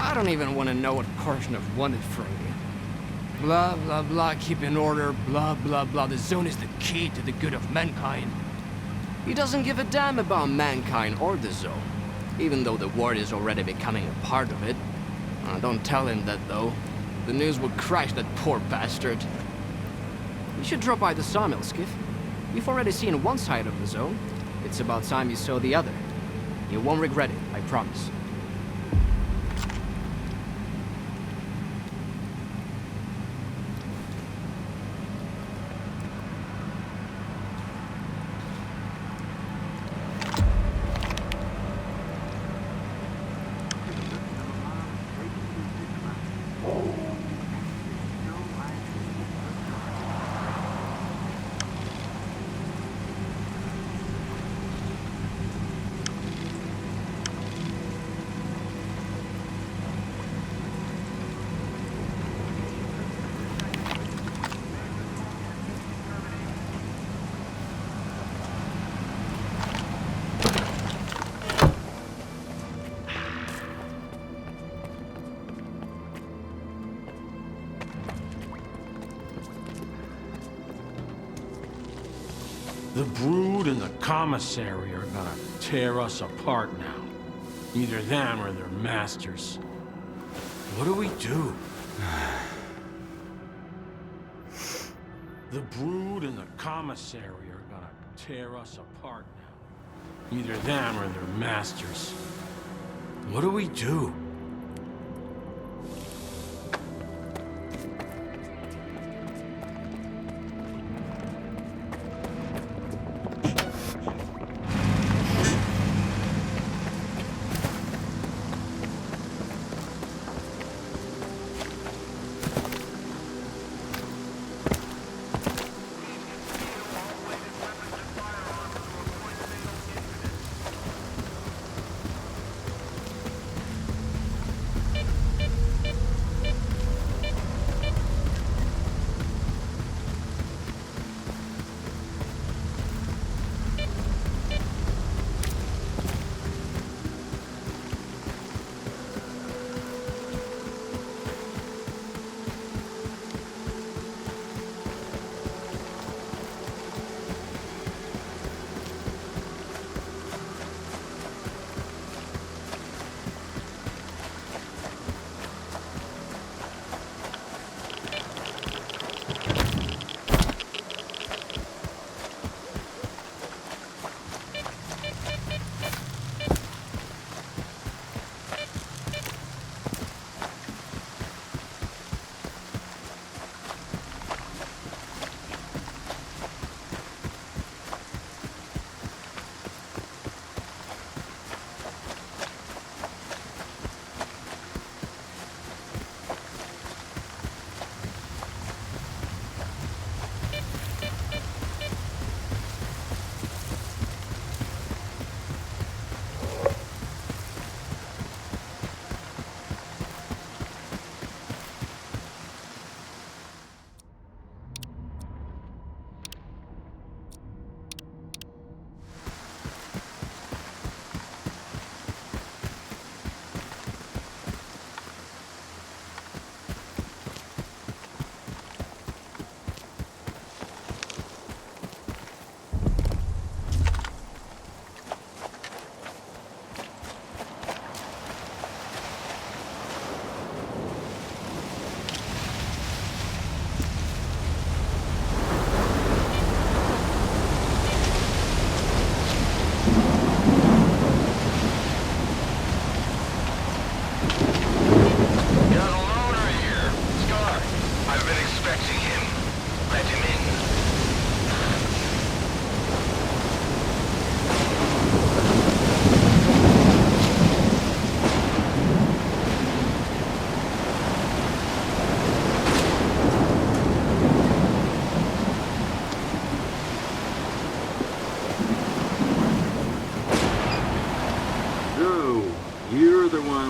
I don't even want to know what Korshunov wanted from me. Blah, blah, blah, keep in order, blah, blah, blah. The zone is the key to the good of mankind. He doesn't give a damn about mankind or the zone, even though the world is already becoming a part of it. Don't tell him that, though. The news would crash that poor bastard. You should drop by the sawmill, Skiff. You've already seen one side of the zone. It's about time you saw the other. You won't regret it, I promise. The Brood and the Commissary are gonna tear us apart now. Either them or their masters. What do we do? The Brood and the Commissary are gonna tear us apart now. Either them or their masters. What do we do?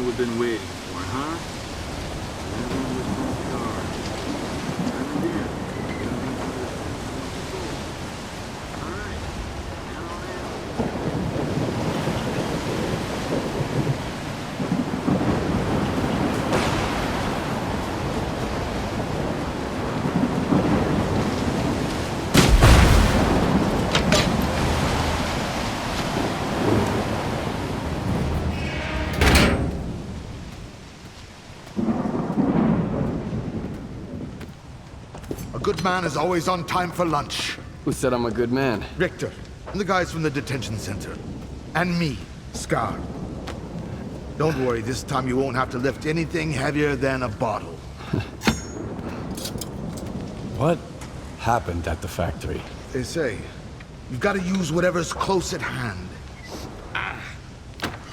We've been waiting for, huh? good man is always on time for lunch. Who said I'm a good man? Richter, and the guys from the detention center. And me, Scar. Don't worry, this time you won't have to lift anything heavier than a bottle. What happened at the factory? They say, you've got to use whatever's close at hand.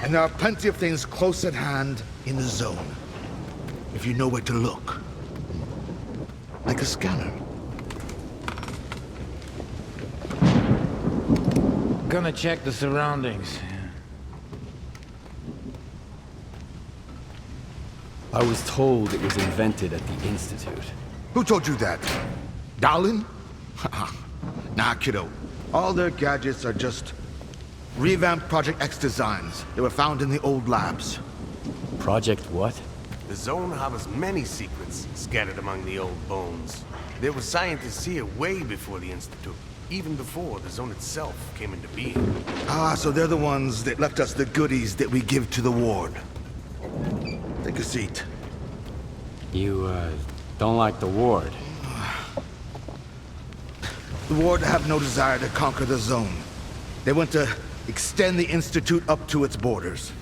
And there are plenty of things close at hand in the zone. If you know where to look. Like a scanner. Gonna check the surroundings. I was told it was invented at the Institute. Who told you that? Dowlin? Nah, kiddo. All their gadgets are just revamped Project X designs. They were found in the old labs. Project what? The zone harbors many secrets scattered among the old bones. There were scientists here way before the Institute, even before the zone itself came into being. Ah, so they're the ones that left us the goodies that we give to the ward. Take a seat. You, don't like the ward? The ward have no desire to conquer the zone. They want to extend the Institute up to its borders.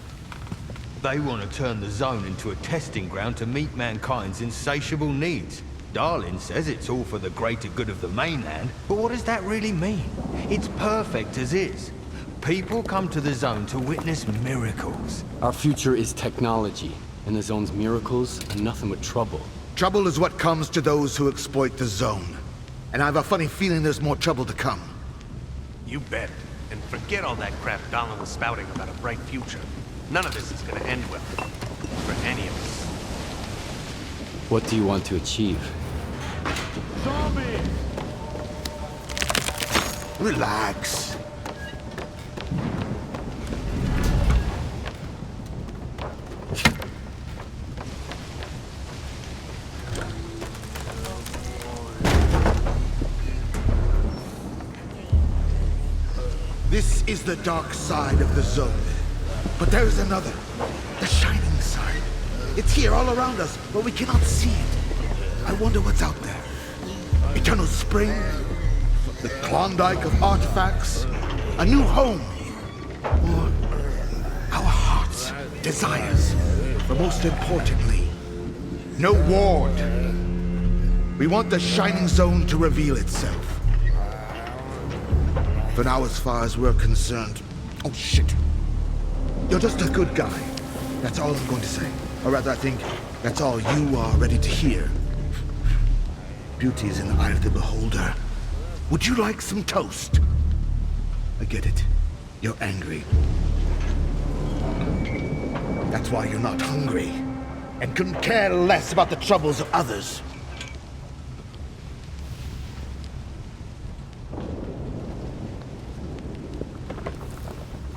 They want to turn the zone into a testing ground to meet mankind's insatiable needs. Darlin says it's all for the greater good of the mainland, but what does that really mean? It's perfect as is. People come to the zone to witness miracles. Our future is technology, and the zone's miracles are nothing but trouble. Trouble is what comes to those who exploit the zone. And I have a funny feeling there's more trouble to come. You bet. And forget all that crap Darlin was spouting about a bright future. None of this is gonna end well. For any of us. What do you want to achieve? Relax. This is the dark side of the zone. But there is another. The shining side. It's here all around us, but we cannot see it. I wonder what's out there. Eternal spring? The Klondike of artifacts? A new home? Or our hearts, desires? But most importantly, no ward. We want the shining zone to reveal itself. For now, as far as we're concerned... Oh, shit. You're just a good guy. That's all I'm going to say. Or rather, I think that's all you are ready to hear. Beauty is in the eye of the beholder. Would you like some toast? I get it. You're angry. That's why you're not hungry. And couldn't care less about the troubles of others.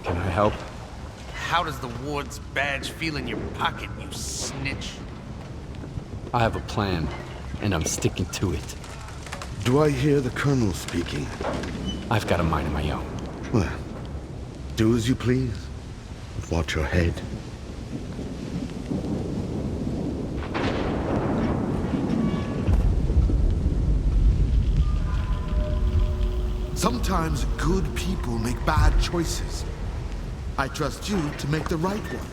Can I help? How does the ward's badge feel in your pocket, you snitch? I have a plan, and I'm sticking to it. Do I hear the Colonel speaking? I've got a mind of my own. Well, do as you please. Watch your head. Sometimes good people make bad choices. I trust you to make the right one.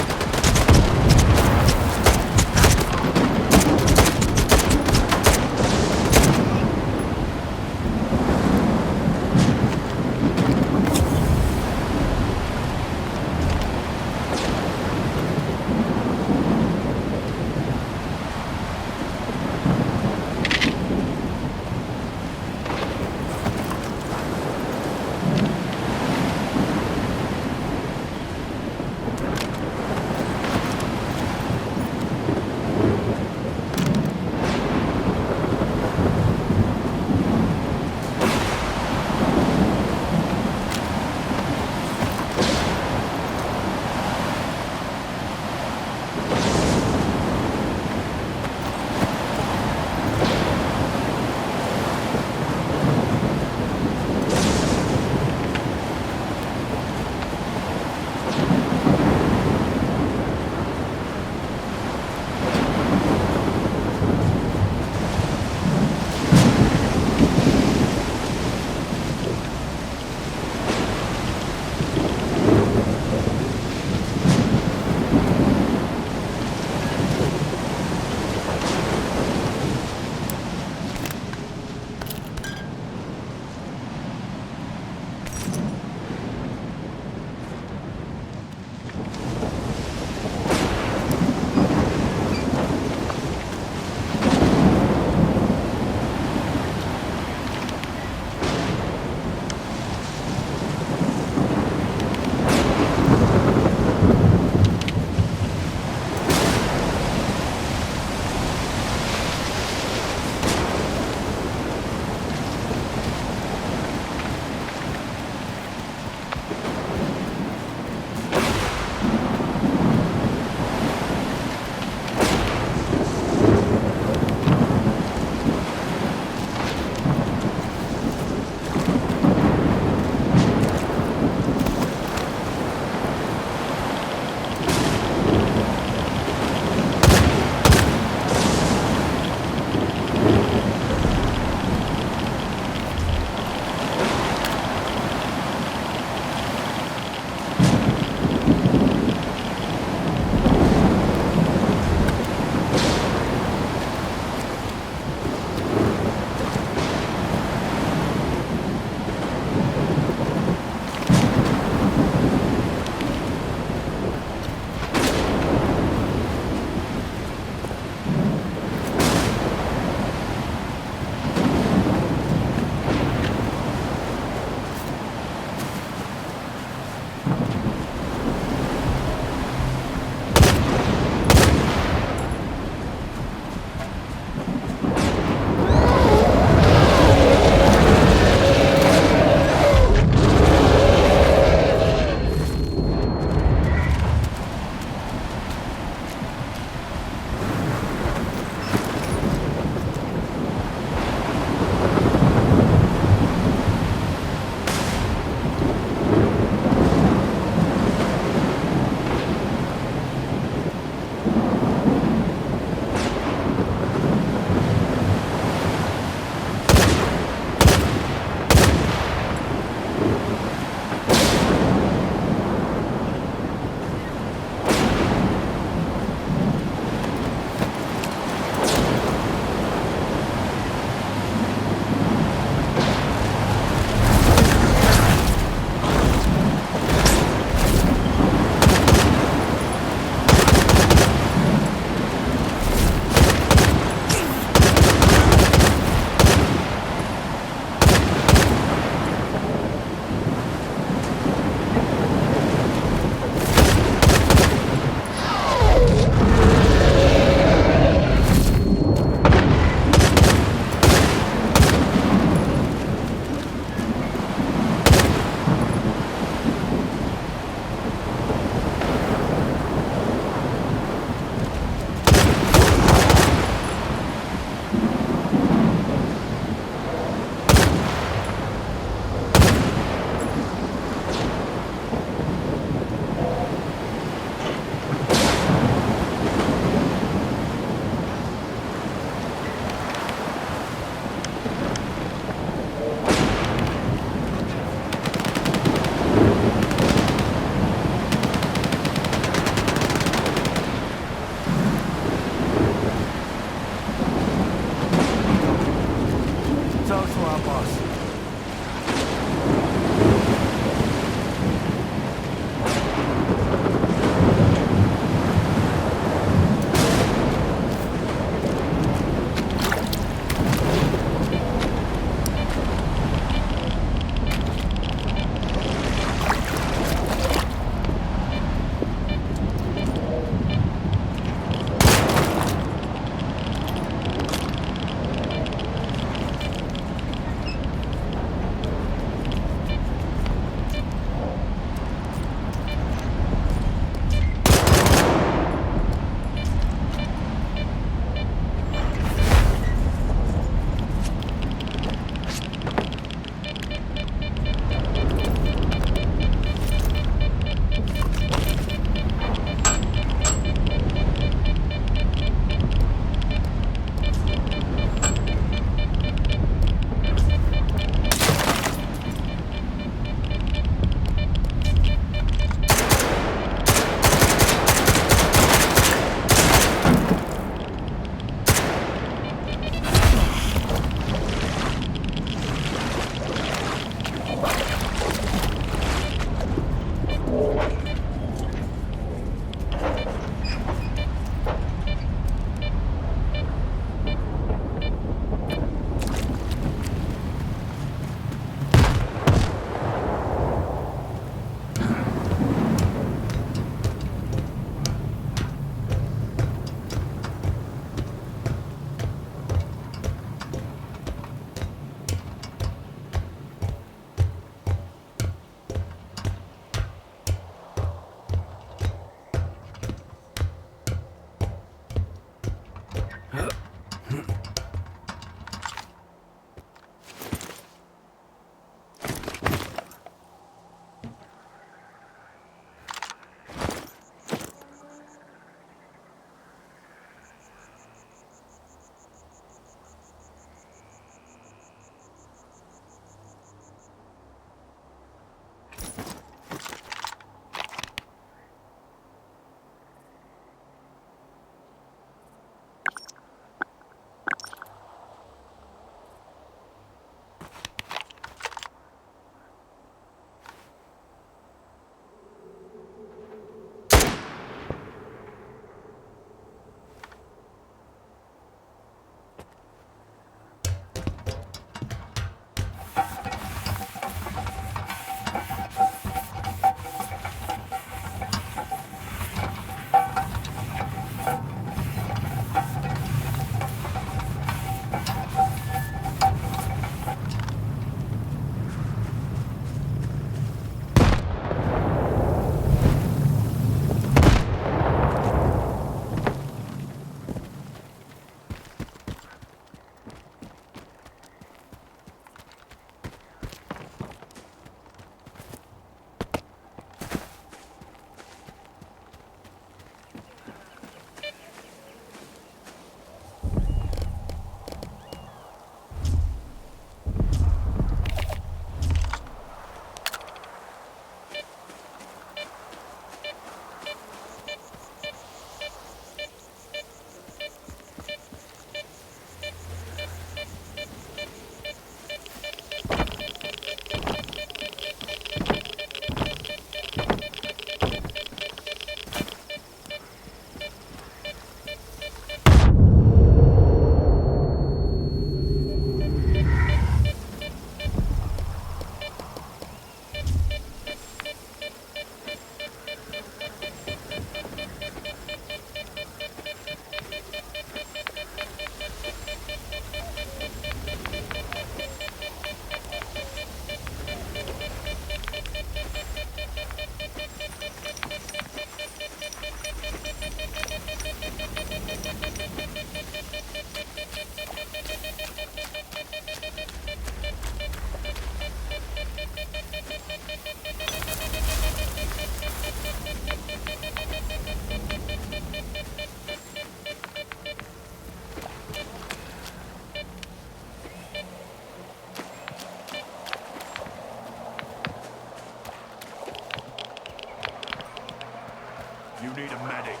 You need a medic.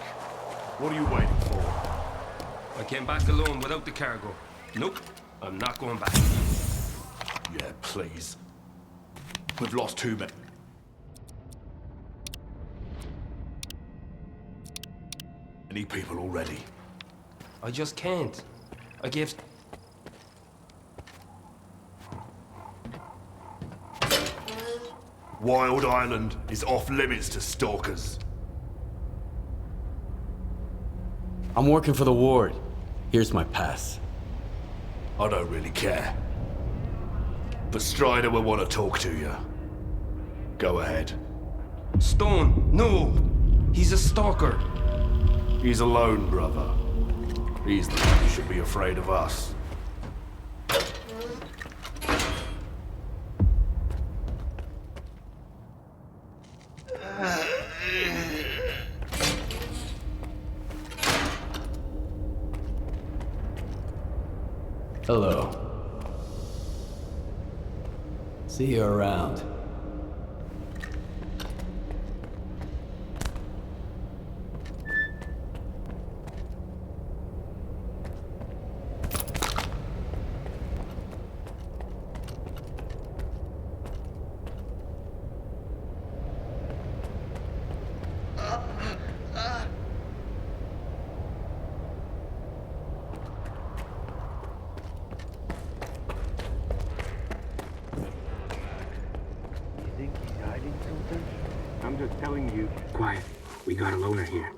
What are you waiting for? I came back alone without the cargo. Nope, I'm not going back. Yeah, please. We've lost too many. Many people already. I just can't. I gave... Wild Island is off limits to stalkers. I'm working for the ward. Here's my pass. I don't really care. But Strider will want to talk to you. Go ahead. Stone, no! He's a stalker. He's alone, brother. He's the one who should be afraid of us. Hello. See you around. I'm just telling you. Quiet. We got a loner here.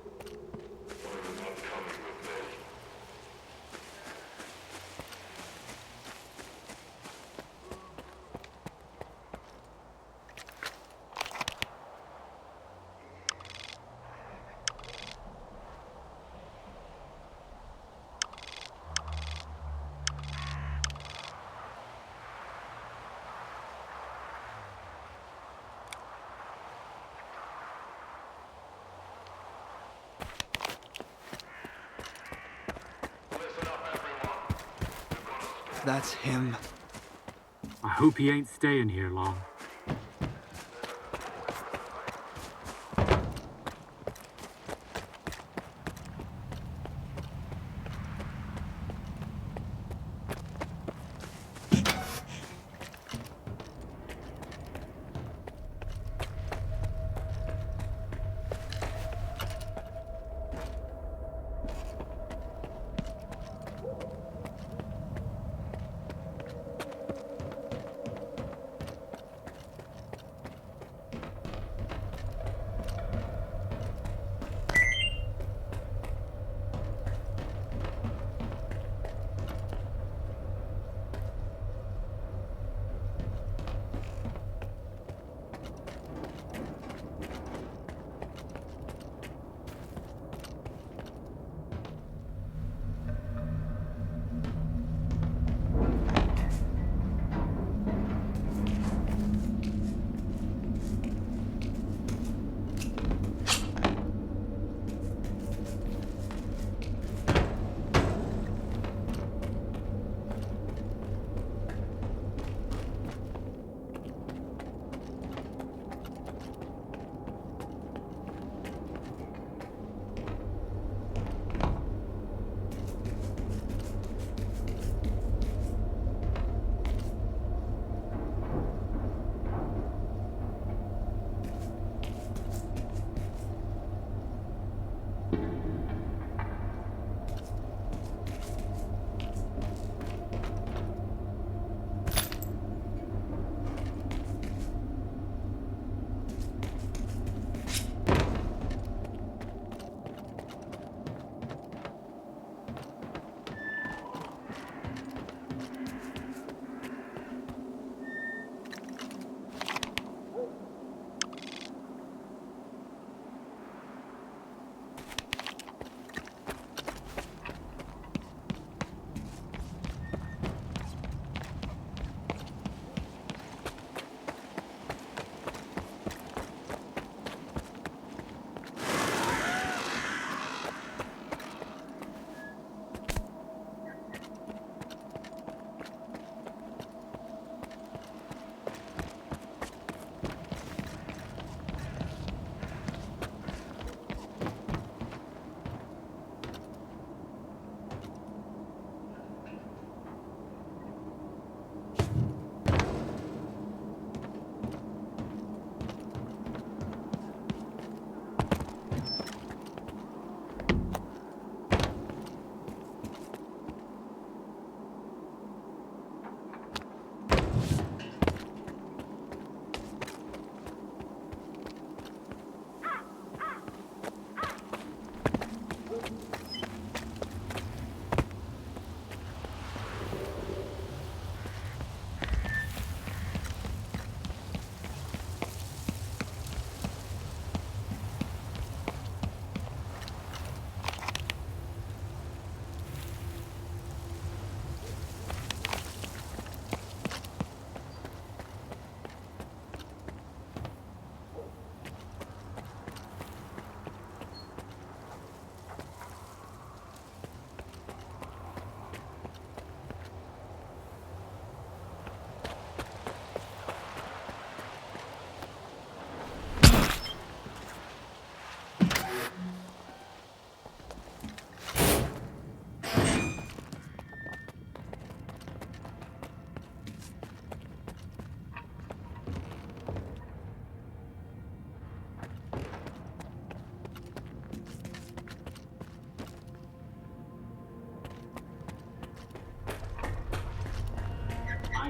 That's him. I hope he ain't staying here long.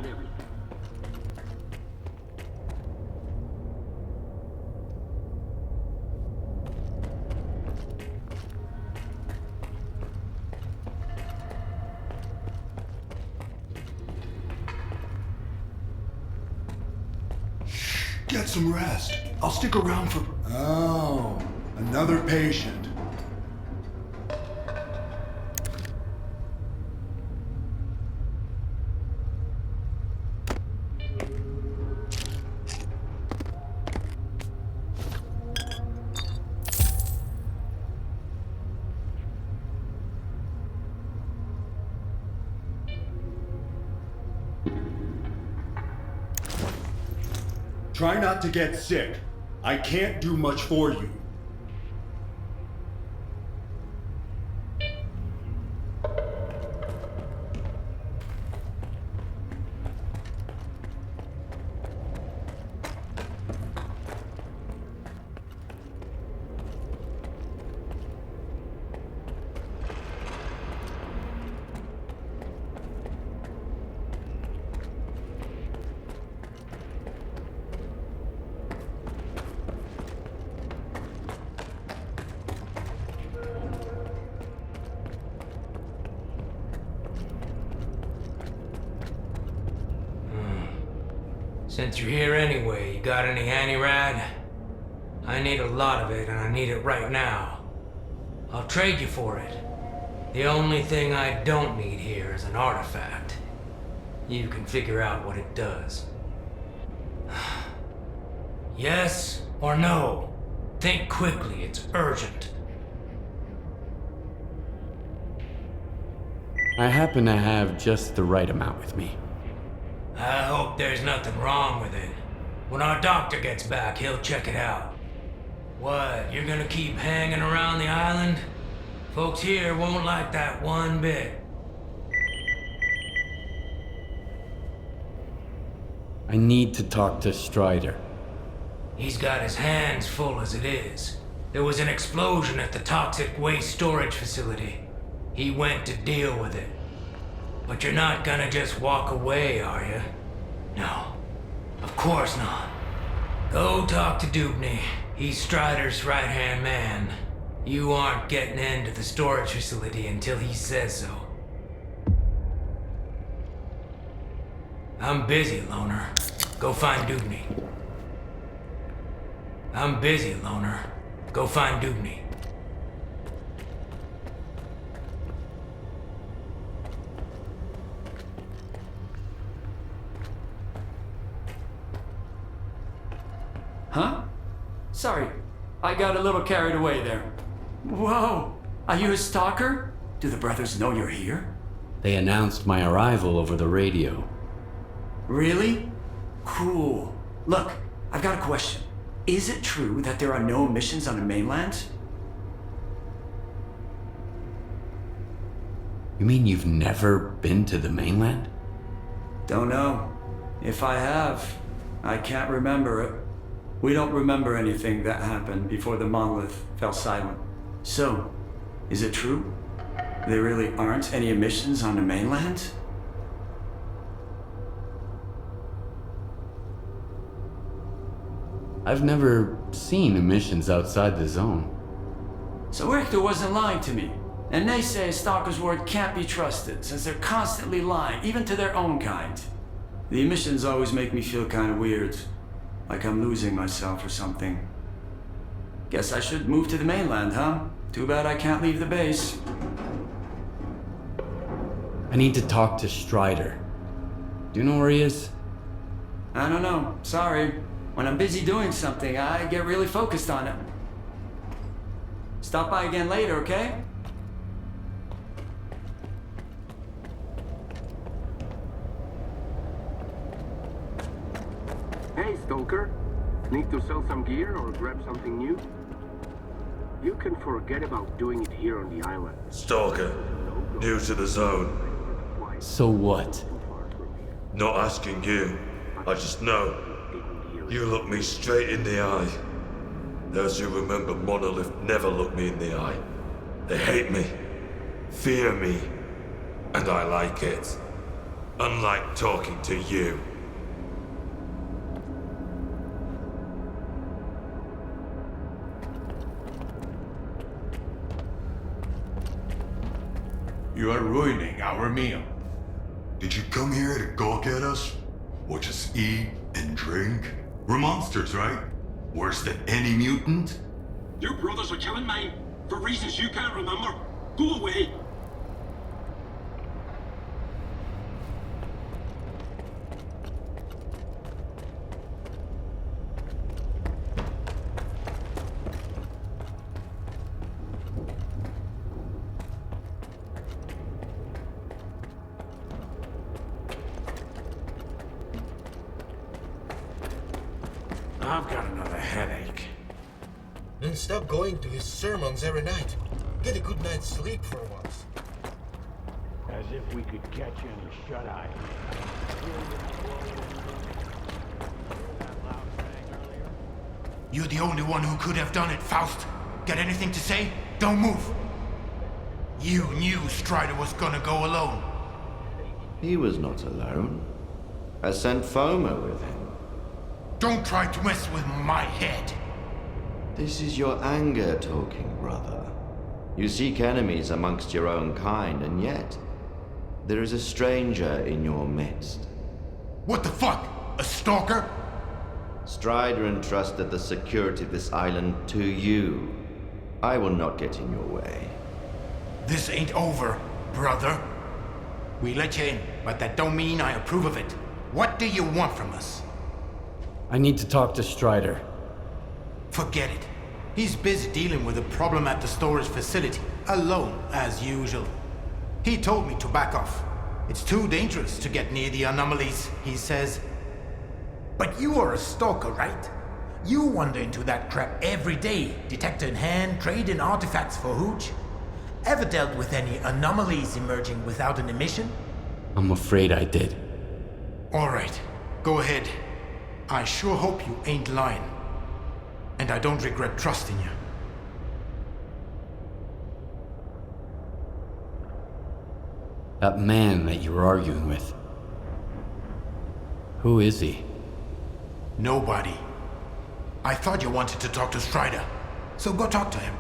find everything. Get some rest. I'll stick around for... Oh, another patient. Try not to get sick. I can't do much for you. Since you're here anyway, you got any anti-rad? I need a lot of it, and I need it right now. I'll trade you for it. The only thing I don't need here is an artifact. You can figure out what it does. Yes or no? Think quickly, it's urgent. I happen to have just the right amount with me. I hope there's nothing wrong with it. When our doctor gets back, he'll check it out. What, you're gonna keep hanging around the island? Folks here won't like that one bit. I need to talk to Strider. He's got his hands full as it is. There was an explosion at the toxic waste storage facility. He went to deal with it. But you're not gonna just walk away, are you? No, of course not. Go talk to Dubny. He's Strider's right-hand man. You aren't getting into the storage facility until he says so. I'm busy, Loner. Go find Dubny. I'm busy, Loner. Go find Dubny. Huh? Sorry, I got a little carried away there. Whoa! Are you a stalker? Do the brothers know you're here? They announced my arrival over the radio. Really? Cool. Look, I've got a question. Is it true that there are no missions on the mainland? You mean you've never been to the mainland? Don't know. If I have, I can't remember it. We don't remember anything that happened before the monolith fell silent. So, is it true? There really aren't any emissions on the mainland? I've never seen emissions outside the zone. So Richter wasn't lying to me. And they say Stalker's word can't be trusted, since they're constantly lying, even to their own kind. The emissions always make me feel kind of weird. Like I'm losing myself or something. Guess I should move to the mainland, huh? Too bad I can't leave the base. I need to talk to Strider. Do you know where he is? I don't know. Sorry. When I'm busy doing something, I get really focused on it. Stop by again later, okay? Hey, Stalker. Need to sell some gear or grab something new? You can forget about doing it here on the island. Stalker, new to the zone. So what? Not asking you. I just know. You look me straight in the eye. Those who remember Monolith never look me in the eye. They hate me, fear me, and I like it. Unlike talking to you. You are ruining our meal. Did you come here to gawk at us? Or just eat and drink? We're monsters, right? Worse than any mutant? Your brothers are killing mine, for reasons you can't remember. Go away. I've got another headache. Then stop going to his sermons every night. Get a good night's sleep for once. As if we could catch any shut-eye. You're the only one who could have done it, Faust. Got anything to say? Don't move. You knew Strider was gonna go alone. He was not alone. I sent Foma with him. Don't try to mess with my head. This is your anger talking, brother. You seek enemies amongst your own kind, and yet there is a stranger in your midst. What the fuck? A stalker? Strider entrusted the security of this island to you. I will not get in your way. This ain't over, brother. We let you in, but that don't mean I approve of it. What do you want from us? I need to talk to Strider. Forget it. He's busy dealing with a problem at the storage facility, alone, as usual. He told me to back off. It's too dangerous to get near the anomalies, he says. But you are a stalker, right? You wander into that crap every day, detector in hand, trading artifacts for hooch. Ever dealt with any anomalies emerging without an emission? I'm afraid I did. All right, go ahead. I sure hope you ain't lying. And I don't regret trusting you. That man that you were arguing with. Who is he? Nobody. I thought you wanted to talk to Strider, so go talk to him.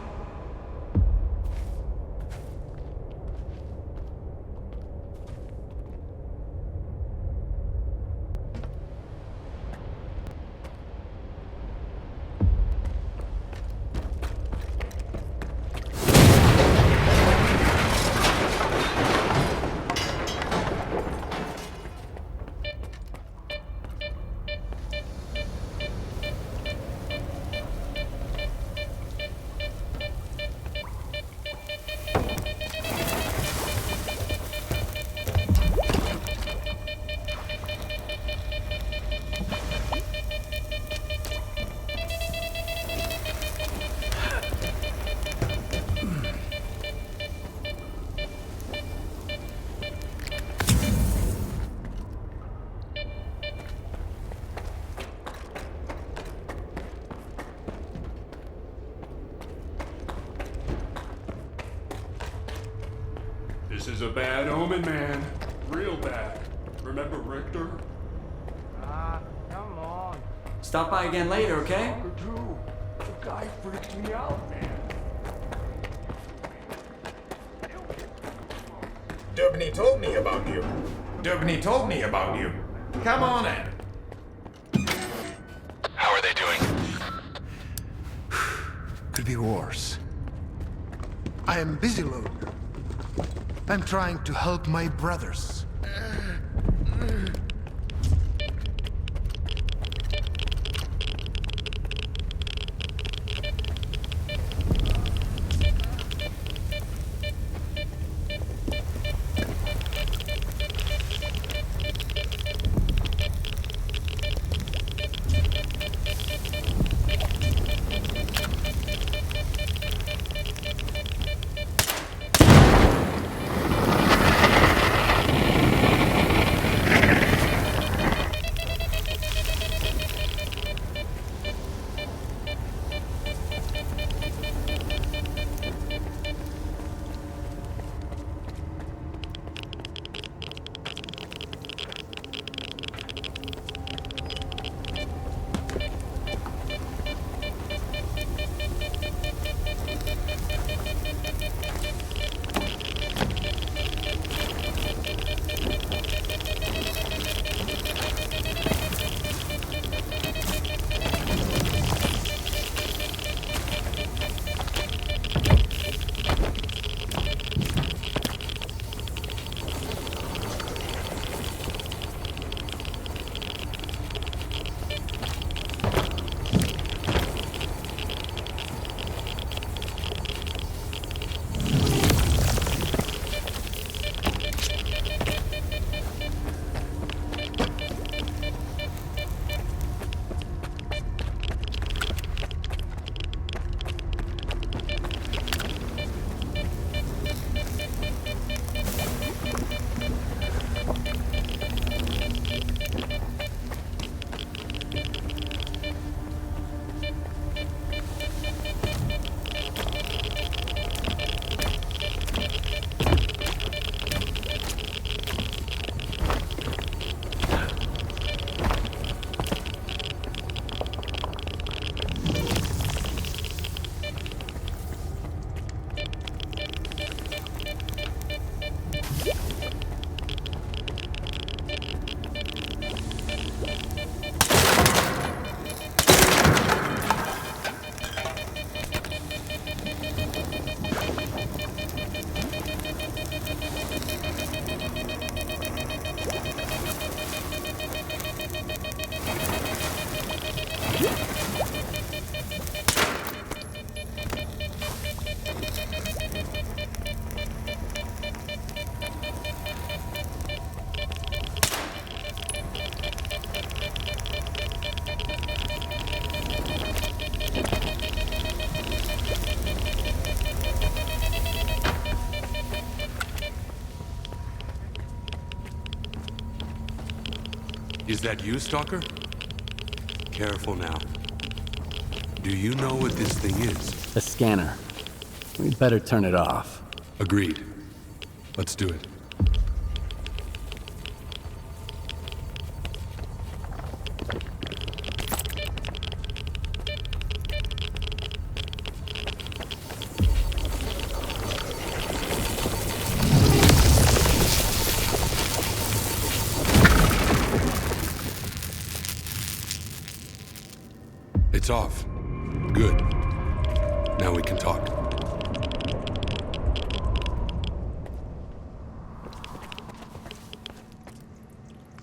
This is a bad omen, man. Real bad. Remember Richter? Come on. Stop by again later, okay? The guy freaked me out, man. Dubney told me about you. Dubney told me about you. Come on in. How are they doing? Could be worse. I am busy, Lord. I'm trying to help my brothers. Is that you, Stalker? Careful now. Do you know what this thing is? A scanner. We'd better turn it off. Agreed. Let's do it. It's off. Good. Now we can talk.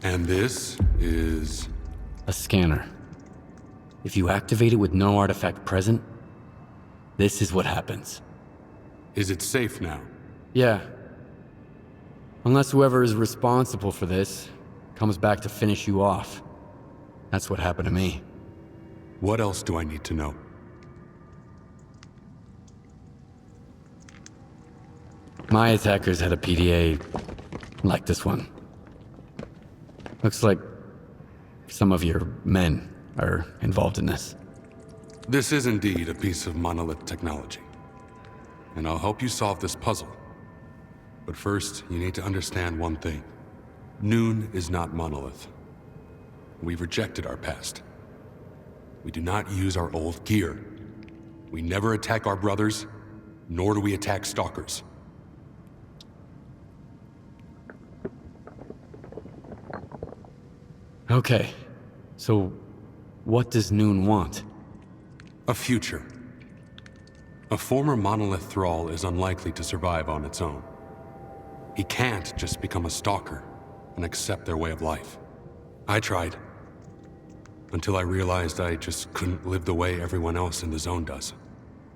And this is... a scanner. If you activate it with no artifact present, this is what happens. Is it safe now? Yeah. Unless whoever is responsible for this comes back to finish you off. That's what happened to me. What else do I need to know? My attackers had a PDA like this one. Looks like some of your men are involved in this. This is indeed a piece of monolith technology. And I'll help you solve this puzzle. But first, you need to understand one thing. Noon is not monolith. We've rejected our past. We do not use our old gear. We never attack our brothers, nor do we attack stalkers. Okay, so what does Noon want? A future. A former monolith thrall is unlikely to survive on its own. He can't just become a stalker and accept their way of life. I tried. Until I realized I just couldn't live the way everyone else in the zone does.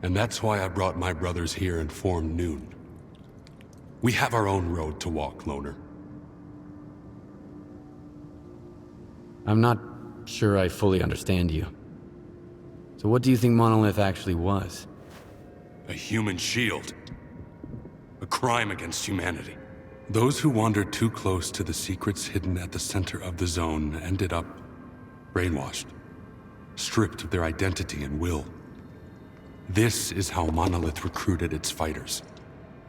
And that's why I brought my brothers here and formed Noon. We have our own road to walk, Loner. I'm not sure I fully understand you. So what do you think Monolith actually was? A human shield. A crime against humanity. Those who wandered too close to the secrets hidden at the center of the zone ended up brainwashed, stripped of their identity and will. This is how Monolith recruited its fighters.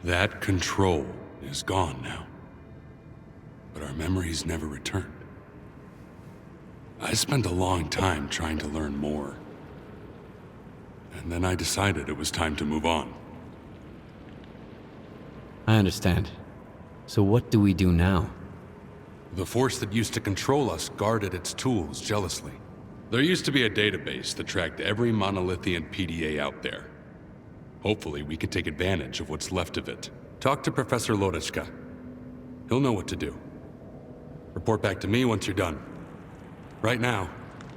That control is gone now. But our memories never returned. I spent a long time trying to learn more. And then I decided it was time to move on. I understand. So what do we do now? The force that used to control us guarded its tools jealously. There used to be a database that tracked every monolithian PDA out there. Hopefully we can take advantage of what's left of it. Talk to Professor Lodechka. He'll know what to do. Report back to me once you're done. Right now,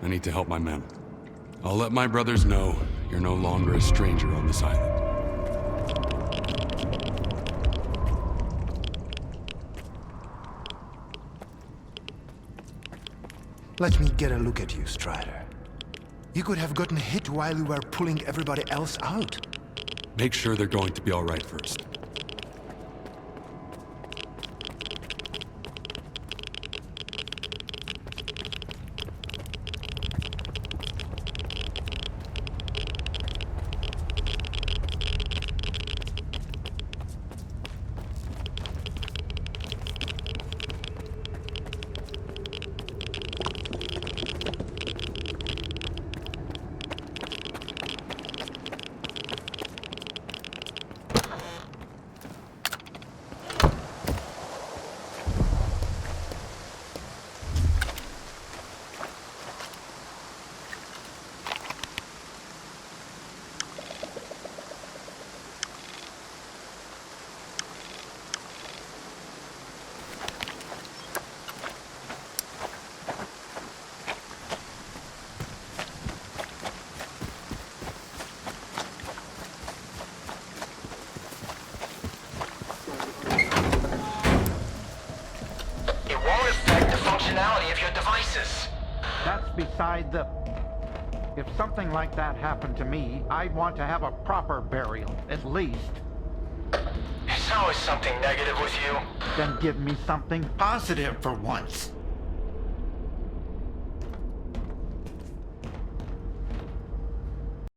I need to help my men. I'll let my brothers know you're no longer a stranger on this island. Let me get a look at you, Strider. You could have gotten hit while you were pulling everybody else out. Make sure they're going to be all right first. Of your devices. That's beside the... If something like that happened to me, I'd want to have a proper burial, at least. There's always something negative with you. Then give me something positive for once.